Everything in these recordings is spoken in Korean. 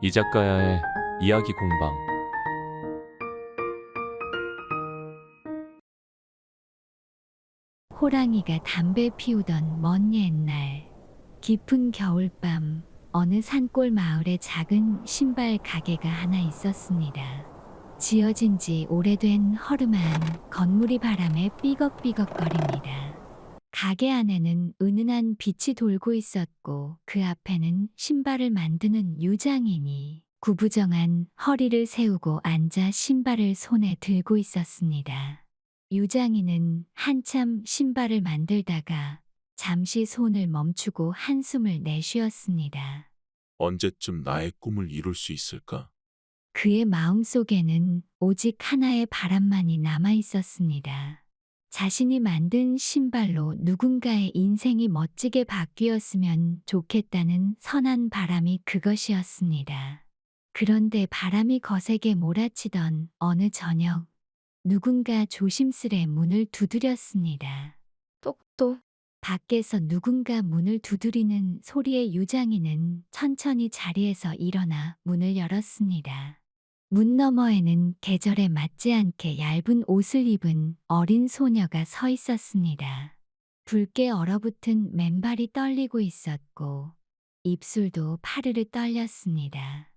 이작가야의 이야기 공방. 호랑이가 담배 피우던 먼 옛날, 깊은 겨울밤, 어느 산골 마을에 작은 신발 가게가 하나 있었습니다. 지어진 지 오래된 허름한 건물이 바람에 삐걱삐걱거립니다. 가게 안에는 은은한 빛이 돌고 있었고 그 앞에는 신발을 만드는 유장인이 구부정한 허리를 세우고 앉아 신발을 손에 들고 있었습니다. 유장인은 한참 신발을 만들다가 잠시 손을 멈추고 한숨을 내쉬었습니다. 언제쯤 나의 꿈을 이룰 수 있을까? 그의 마음속에는 오직 하나의 바람만이 남아 있었습니다. 자신이 만든 신발로 누군가의 인생이 멋지게 바뀌었으면 좋겠다는 선한 바람이 그것이었습니다. 그런데 바람이 거세게 몰아치던 어느 저녁, 누군가 조심스레 문을 두드렸습니다. 똑똑. 밖에서 누군가 문을 두드리는 소리에 유장인은 천천히 자리에서 일어나 문을 열었습니다. 문 너머에는 계절에 맞지 않게 얇은 옷을 입은 어린 소녀가 서 있었습니다. 붉게 얼어붙은 맨발이 떨리고 있었고 입술도 파르르 떨렸습니다.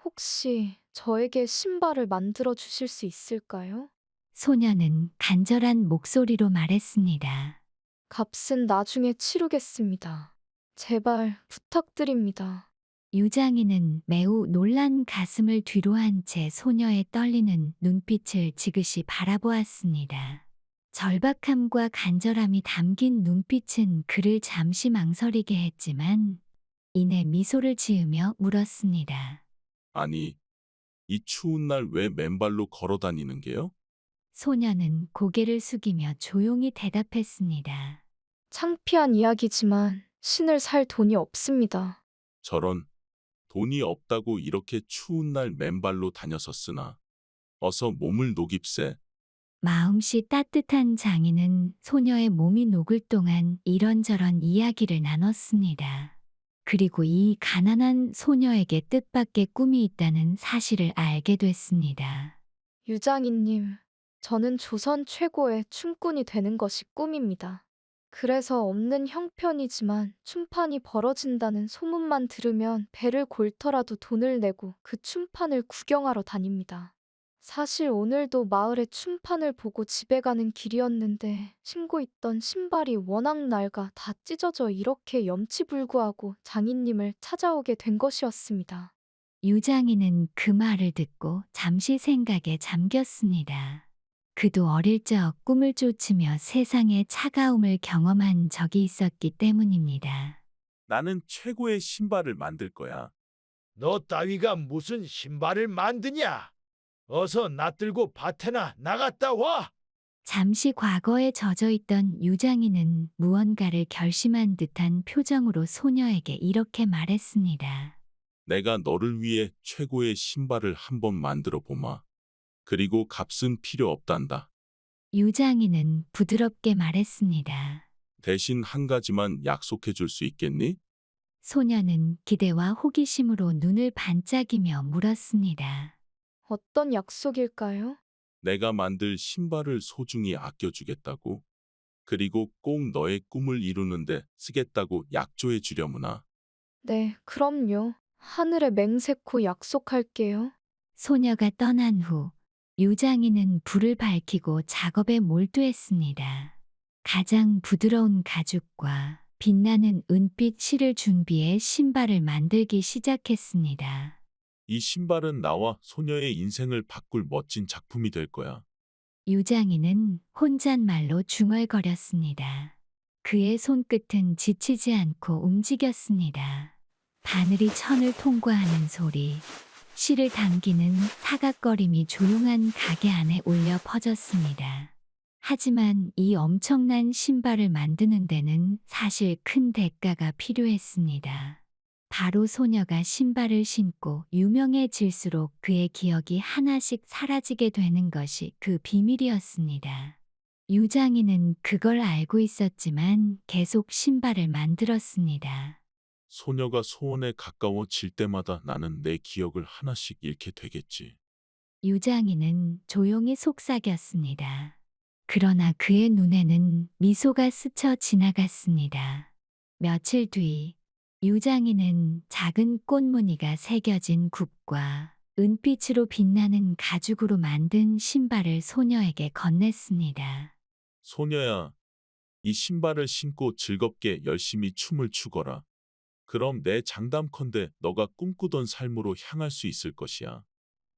혹시 저에게 신발을 만들어 주실 수 있을까요? 소녀는 간절한 목소리로 말했습니다. 값은 나중에 치르겠습니다. 제발 부탁드립니다. 유장인은 매우 놀란 가슴을 뒤로 한 채 소녀의 떨리는 눈빛을 지그시 바라보았습니다. 절박함과 간절함이 담긴 눈빛은 그를 잠시 망설이게 했지만 이내 미소를 지으며 물었습니다. 아니, 이 추운 날 왜 맨발로 걸어 다니는 게요? 소녀는 고개를 숙이며 조용히 대답했습니다. 창피한 이야기지만 신을 살 돈이 없습니다. 저런, 돈이 없다고 이렇게 추운 날 맨발로 다녔었으나. 어서 몸을 녹입세. 마음씨 따뜻한 장인은 소녀의 몸이 녹을 동안 이런저런 이야기를 나눴습니다. 그리고 이 가난한 소녀에게 뜻밖의 꿈이 있다는 사실을 알게 됐습니다. 유장인님, 저는 조선 최고의 춤꾼이 되는 것이 꿈입니다. 그래서 없는 형편이지만 춤판이 벌어진다는 소문만 들으면 배를 골터라도 돈을 내고 그 춤판을 구경하러 다닙니다. 사실 오늘도 마을의 춤판을 보고 집에 가는 길이었는데 신고 있던 신발이 워낙 낡아 다 찢어져 이렇게 염치불구하고 장인님을 찾아오게 된 것이었습니다. 유장인은 그 말을 듣고 잠시 생각에 잠겼습니다. 그도 어릴 적 꿈을 쫓으며 세상의 차가움을 경험한 적이 있었기 때문입니다. 나는 최고의 신발을 만들 거야. 너 따위가 무슨 신발을 만드냐? 어서 낫들고 밭에나 나갔다 와! 잠시 과거에 젖어 있던 유장인은 무언가를 결심한 듯한 표정으로 소녀에게 이렇게 말했습니다. 내가 너를 위해 최고의 신발을 한번 만들어 보마. 그리고 값은 필요 없단다. 유장인은 부드럽게 말했습니다. 대신 한 가지만 약속해 줄 수 있겠니? 소녀는 기대와 호기심으로 눈을 반짝이며 물었습니다. 어떤 약속일까요? 내가 만들 신발을 소중히 아껴주겠다고. 그리고 꼭 너의 꿈을 이루는데 쓰겠다고 약조해 주려무나. 네, 그럼요. 하늘에 맹세코 약속할게요. 소녀가 떠난 후 유장인은 불을 밝히고 작업에 몰두했습니다. 가장 부드러운 가죽과 빛나는 은빛 실을 준비해 신발을 만들기 시작했습니다. 이 신발은 나와 소녀의 인생을 바꿀 멋진 작품이 될 거야. 유장인은 혼잣말로 중얼거렸습니다. 그의 손끝은 지치지 않고 움직였습니다. 바늘이 천을 통과하는 소리, 실을 당기는 사각거림이 조용한 가게 안에 울려 퍼졌습니다. 하지만 이 엄청난 신발을 만드는 데는 사실 큰 대가가 필요했습니다. 바로 소녀가 신발을 신고 유명해질수록 그의 기억이 하나씩 사라지게 되는 것이 그 비밀이었습니다. 유장인은 그걸 알고 있었지만 계속 신발을 만들었습니다. 소녀가 소원에 가까워질 때마다 나는 내 기억을 하나씩 잃게 되겠지. 유장인은 조용히 속삭였습니다. 그러나 그의 눈에는 미소가 스쳐 지나갔습니다. 며칠 뒤 유장인은 작은 꽃무늬가 새겨진 굽과 은빛으로 빛나는 가죽으로 만든 신발을 소녀에게 건넸습니다. 소녀야, 이 신발을 신고 즐겁게 열심히 춤을 추거라. 그럼 내 장담컨대 너가 꿈꾸던 삶으로 향할 수 있을 것이야.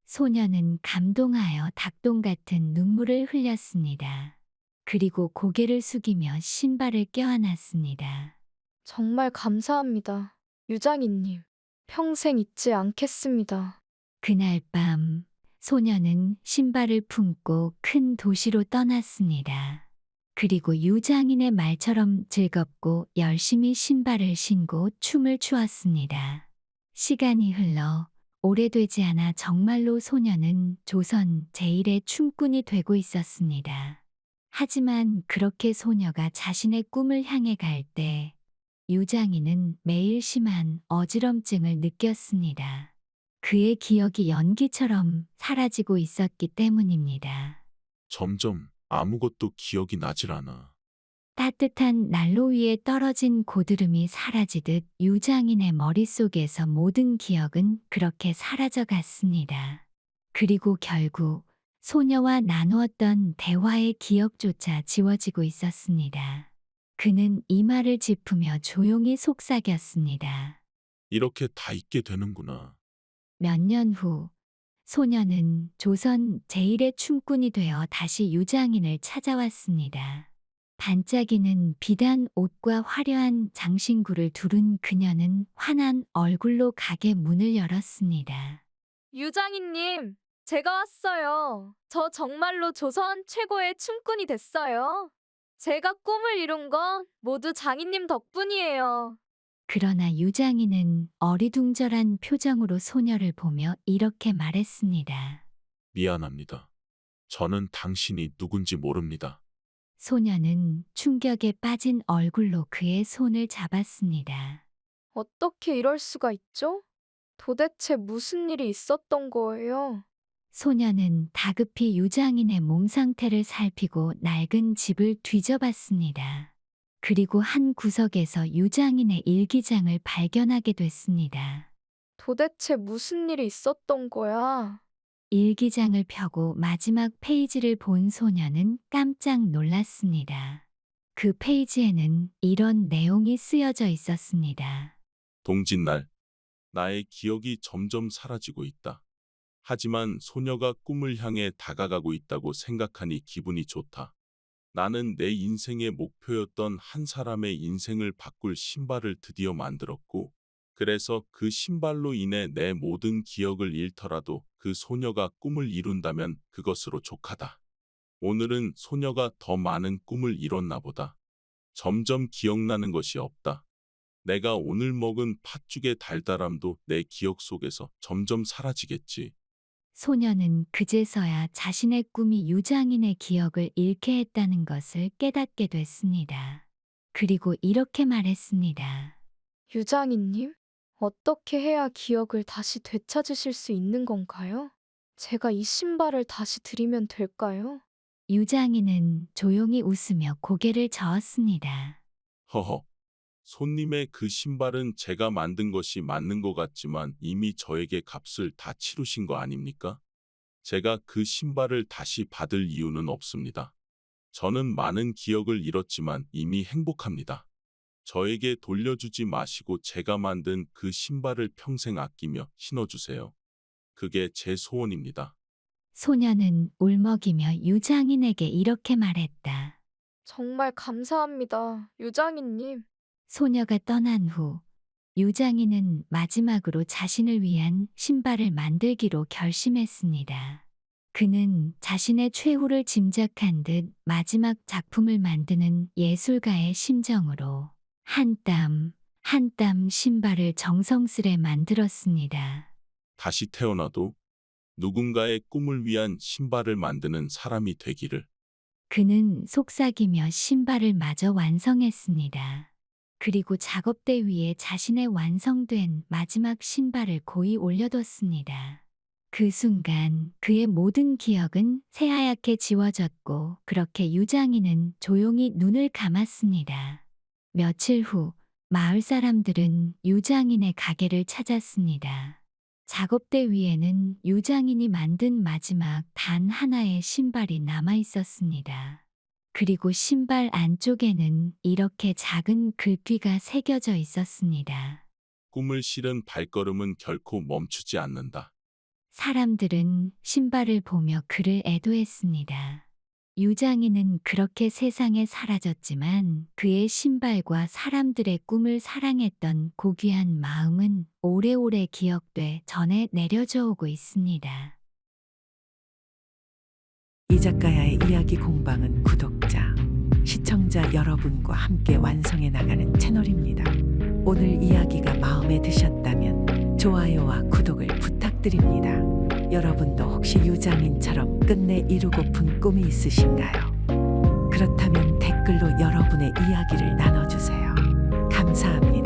소녀는 감동하여 닭똥 같은 눈물을 흘렸습니다. 그리고 고개를 숙이며 신발을 껴안았습니다. 정말 감사합니다. 유장인님, 평생 잊지 않겠습니다. 그날 밤 소녀는 신발을 품고 큰 도시로 떠났습니다. 그리고 유장인의 말처럼 즐겁고 열심히 신발을 신고 춤을 추었습니다. 시간이 흘러 오래되지 않아 정말로 소녀는 조선 제1의 춤꾼이 되고 있었습니다. 하지만 그렇게 소녀가 자신의 꿈을 향해 갈 때 유장인은 매일 심한 어지럼증을 느꼈습니다. 그의 기억이 연기처럼 사라지고 있었기 때문입니다. 점점 아무것도 기억이 나질 않아. 따뜻한 난로 위에 떨어진 고드름이 사라지듯 유장인의 머릿속에서 모든 기억은 그렇게 사라져 갔습니다. 그리고 결국 소녀와 나누었던 대화의 기억조차 지워지고 있었습니다. 그는 이마를 짚으며 조용히 속삭였습니다. 이렇게 다 잊게 되는구나. 몇 년 후, 소녀는 조선 제1의 춤꾼이 되어 다시 유장인을 찾아왔습니다. 반짝이는 비단 옷과 화려한 장신구를 두른 그녀는 환한 얼굴로 가게 문을 열었습니다. 유장인님, 제가 왔어요. 저 정말로 조선 최고의 춤꾼이 됐어요. 제가 꿈을 이룬 건 모두 장인님 덕분이에요. 그러나 유장인은 어리둥절한 표정으로 소녀를 보며 이렇게 말했습니다. 미안합니다. 저는 당신이 누군지 모릅니다. 소녀는 충격에 빠진 얼굴로 그의 손을 잡았습니다. 어떻게 이럴 수가 있죠? 도대체 무슨 일이 있었던 거예요? 소녀는 다급히 유장인의 몸 상태를 살피고 낡은 집을 뒤져봤습니다. 그리고 한 구석에서 유장인의 일기장을 발견하게 됐습니다. 도대체 무슨 일이 있었던 거야? 일기장을 펴고 마지막 페이지를 본 소녀는 깜짝 놀랐습니다. 그 페이지에는 이런 내용이 쓰여져 있었습니다. 동짓날, 나의 기억이 점점 사라지고 있다. 하지만 소녀가 꿈을 향해 다가가고 있다고 생각하니 기분이 좋다. 나는 내 인생의 목표였던 한 사람의 인생을 바꿀 신발을 드디어 만들었고, 그래서 그 신발로 인해 내 모든 기억을 잃더라도 그 소녀가 꿈을 이룬다면 그것으로 족하다. 오늘은 소녀가 더 많은 꿈을 이뤘나 보다. 점점 기억나는 것이 없다. 내가 오늘 먹은 팥죽의 달달함도 내 기억 속에서 점점 사라지겠지. 소녀는 그제서야 자신의 꿈이 유장인의 기억을 잃게 했다는 것을 깨닫게 됐습니다. 그리고 이렇게 말했습니다. 유장인님, 어떻게 해야 기억을 다시 되찾으실 수 있는 건가요? 제가 이 신발을 다시 드리면 될까요? 유장인은 조용히 웃으며 고개를 저었습니다. 허허. 손님의 그 신발은 제가 만든 것이 맞는 것 같지만 이미 저에게 값을 다 치르신 거 아닙니까? 제가 그 신발을 다시 받을 이유는 없습니다. 저는 많은 기억을 잃었지만 이미 행복합니다. 저에게 돌려주지 마시고 제가 만든 그 신발을 평생 아끼며 신어주세요. 그게 제 소원입니다. 소녀는 울먹이며 유장인에게 이렇게 말했다. 정말 감사합니다, 유장인님. 소녀가 떠난 후 유장인은 마지막으로 자신을 위한 신발을 만들기로 결심했습니다. 그는 자신의 최후를 짐작한 듯 마지막 작품을 만드는 예술가의 심정으로 한 땀 한 땀 신발을 정성스레 만들었습니다. 다시 태어나도 누군가의 꿈을 위한 신발을 만드는 사람이 되기를. 그는 속삭이며 신발을 마저 완성했습니다. 그리고 작업대 위에 자신의 완성된 마지막 신발을 고이 올려뒀습니다. 그 순간 그의 모든 기억은 새하얗게 지워졌고 그렇게 유장인은 조용히 눈을 감았습니다. 며칠 후 마을 사람들은 유장인의 가게를 찾았습니다. 작업대 위에는 유장인이 만든 마지막 단 하나의 신발이 남아 있었습니다. 그리고 신발 안쪽에는 이렇게 작은 글귀가 새겨져 있었습니다. 꿈을 실은 발걸음은 결코 멈추지 않는다. 사람들은 신발을 보며 그를 애도했습니다. 유장인은 그렇게 세상에 사라졌지만 그의 신발과 사람들의 꿈을 사랑했던 고귀한 마음은 오래오래 기억돼 전해 내려져 오고 있습니다. 이 작가야의 이야기 공방은 구독자, 시청자 여러분과 함께 완성해 나가는 채널입니다. 오늘 이야기가 마음에 드셨다면 좋아요와 구독을 부탁드립니다. 여러분도 혹시 유장인처럼 끝내 이루고픈 꿈이 있으신가요? 그렇다면 댓글로 여러분의 이야기를 나눠주세요. 감사합니다.